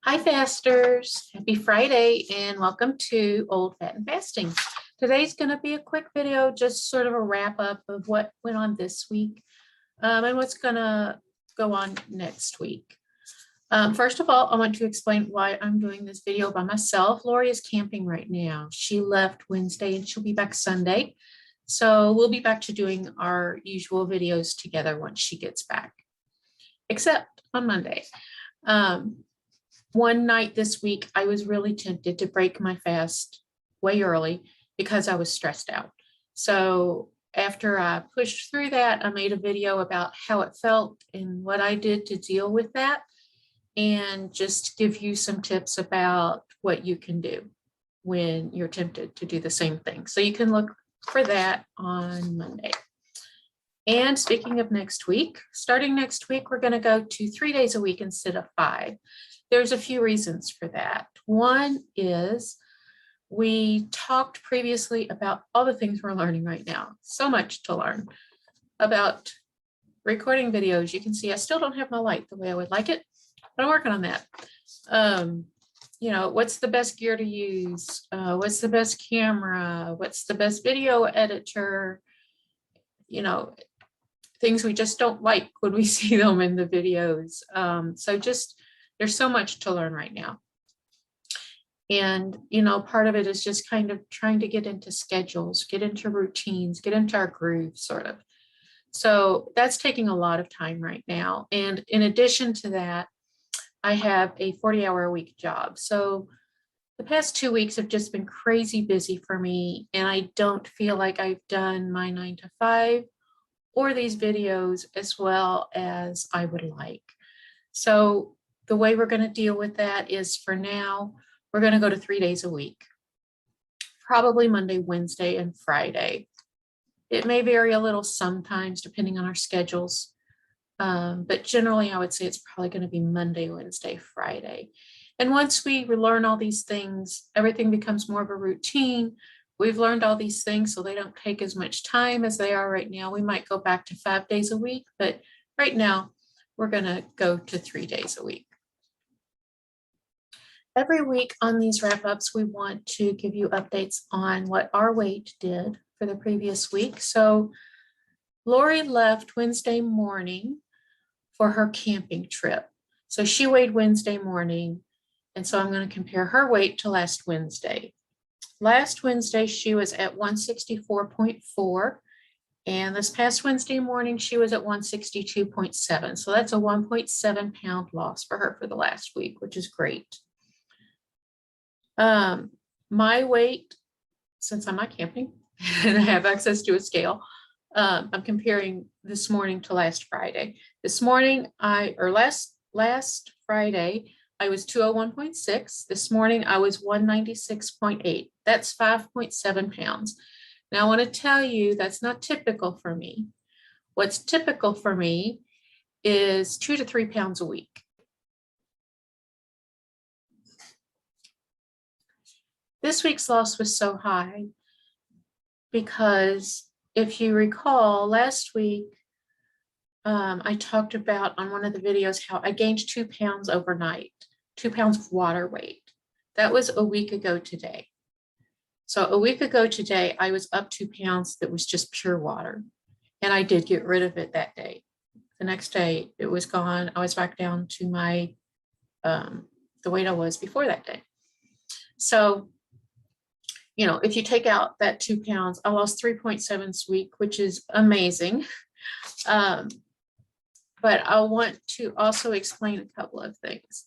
Hi fasters, happy Friday and welcome to Old Fat and Fasting. Today's going to be a quick video, just sort of a wrap up of what went on this week and what's going to go on next week. First of all, I want to explain why I'm doing this video by myself. Lori is camping right now. She left Wednesday and she'll be back Sunday. So we'll be back to doing our usual videos together once she gets back, except on Monday. One night this week, I was really tempted to break my fast way early because I was stressed out. So after I pushed through that, I made a video about how it felt and what I did to deal with that, and just give you some tips about what you can do when you're tempted to do the same thing. So you can look for that on Monday. And speaking of next week, starting next week, we're going to go to 3 days a week instead of 5. There's a few reasons for that. One is we talked previously about all the things we're learning right now. So much to learn about recording videos. You can see I still don't have my light the way I would like it, but I'm working on that. You know, what's the best gear to use? What's the best camera? What's the best video editor? You know, things we just don't like when we see them in the videos. So just there's so much to learn right now. And, you know, part of it is just kind of trying to get into schedules, get into routines, get into our groove, sort of. So that's taking a lot of time right now. And in addition to that, I have a 40-hour-a-week job. So the past 2 weeks have just been crazy busy for me. And I don't feel like I've done my 9 to 5 or these videos as well as I would like. So the way we're going to deal with that is, for now, we're going to go to 3 days a week, probably Monday, Wednesday, and Friday. It may vary a little sometimes depending on our schedules, but generally I would say it's probably going to be Monday, Wednesday, Friday. And once we learn all these things, everything becomes more of a routine. We've learned all these things, so they don't take as much time as they are right now. We might go back to 5 days a week, but right now we're going to go to 3 days a week. Every week on these wrap-ups, we want to give you updates on what our weight did for the previous week. So Lori left Wednesday morning for her camping trip. So she weighed Wednesday morning, and so I'm going to compare her weight to last Wednesday. Last Wednesday, she was at 164.4, and this past Wednesday morning, she was at 162.7. So that's a 1.7 pound loss for her for the last week, which is great. My weight, since I'm not camping and I have access to a scale, I'm comparing this morning to last Friday. This morning, last Friday, I was 201.6. This morning, I was 196.8. That's 5.7 pounds. Now, I want to tell you that's not typical for me. What's typical for me is 2 to 3 pounds a week. This week's loss was so high because, if you recall, last week I talked about on one of the videos how I gained 2 pounds overnight, 2 pounds of water weight. That was a week ago today. So a week ago today, I was up 2 pounds that was just pure water. And I did get rid of it that day. The next day it was gone. I was back down to my the weight I was before that day. So, you know, if you take out that 2 pounds, I lost 3.7 this week, which is amazing. But I want to also explain a couple of things.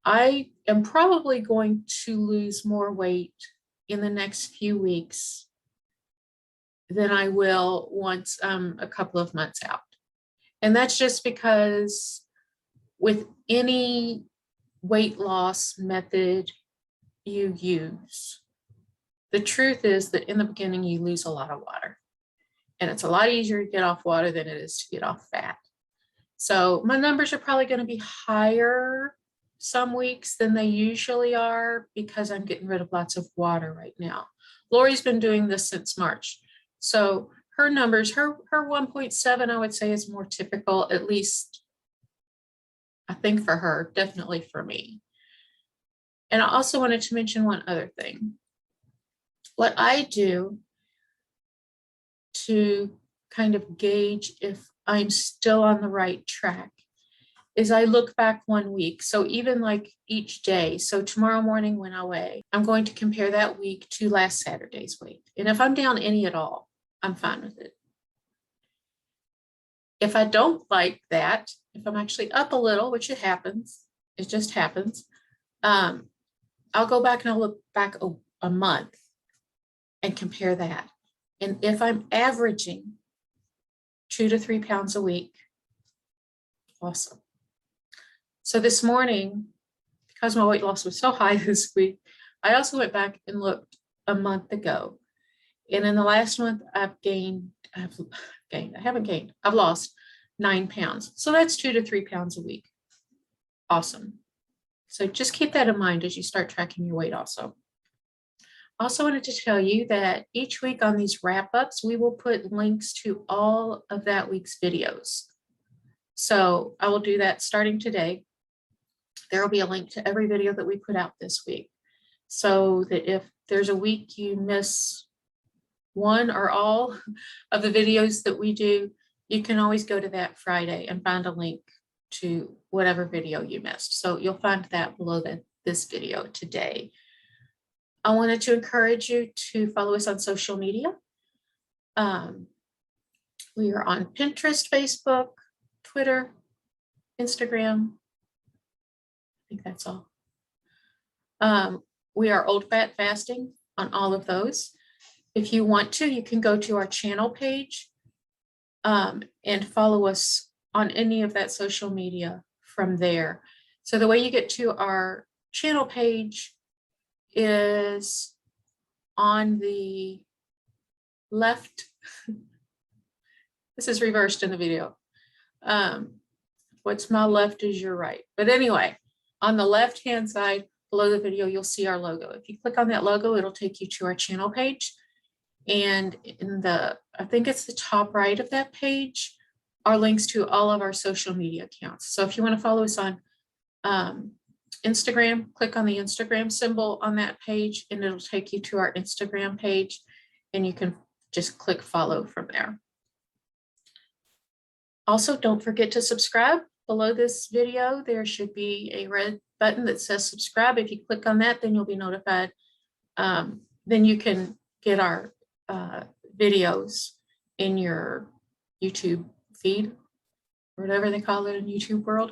I am probably going to lose more weight in the next few weeks than I will once a couple of months out. And that's just because with any weight loss method you use, the truth is that in the beginning you lose a lot of water, and it's a lot easier to get off water than it is to get off fat. So my numbers are probably going to be higher some weeks than they usually are because I'm getting rid of lots of water right now. Lori's been doing this since March, so her numbers, her 1.7, I would say, is more typical, at least I think for her, definitely for me. And I also wanted to mention one other thing. What I do to kind of gauge if I'm still on the right track is I look back 1 week. So even like each day. So tomorrow morning when I weigh, I'm going to compare that week to last Saturday's weight. And if I'm down any at all, I'm fine with it. If I don't like that, if I'm actually up a little, which it happens, it just happens, I'll go back and I'll look back a month and compare that. And if I'm averaging 2 to 3 pounds a week, awesome. So this morning, because my weight loss was so high this week, I also went back and looked a month ago. And in the last month, I've lost 9 pounds. So that's 2 to 3 pounds a week. Awesome. So just keep that in mind as you start tracking your weight also. Also wanted to tell you that each week on these wrap-ups, we will put links to all of that week's videos. So I will do that starting today. There will be a link to every video that we put out this week. So that if there's a week you miss one or all of the videos that we do, you can always go to that Friday and find a link to whatever video you missed. So you'll find that below this video today. I wanted to encourage you to follow us on social media. We are on Pinterest, Facebook, Twitter, Instagram. I think that's all. We are Old Fat Fasting on all of those. If you want to, you can go to our channel page and follow us on any of that social media from there. So the way you get to our channel page is on the left. This is reversed in the video. What's my left is your right. But anyway, on the left-hand side below the video, you'll see our logo. If you click on that logo, it'll take you to our channel page. And in I think it's the top right of that page, are links to all of our social media accounts. So if you want to follow us on Instagram, click on the Instagram symbol on that page and it'll take you to our Instagram page and you can just click follow from there. Also, don't forget to subscribe. Below this video, there should be a red button that says subscribe. If you click on that, then you'll be notified. Then you can get our videos in your YouTube feed, or whatever they call it in YouTube world.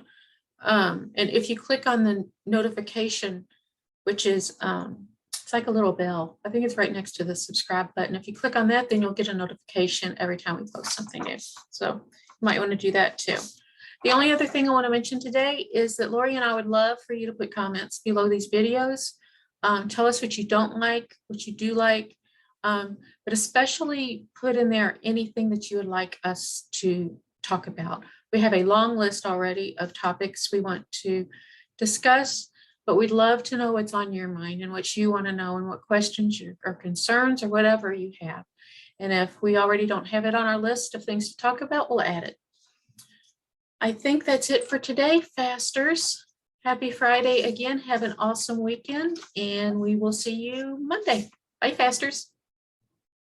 And if you click on the notification, which is, it's like a little bell. I think it's right next to the subscribe button. If you click on that, then you'll get a notification every time we post something new. So you might want to do that too. The only other thing I want to mention today is that Lori and I would love for you to put comments below these videos. Tell us what you don't like, what you do like, but especially put in there anything that you would like us to talk about. We have a long list already of topics we want to discuss, but we'd love to know what's on your mind and what you want to know and what questions or concerns or whatever you have. And if we already don't have it on our list of things to talk about, we'll add it. I think that's it for today, Fasters. Happy Friday again. Have an awesome weekend, and we will see you Monday. Bye, Fasters.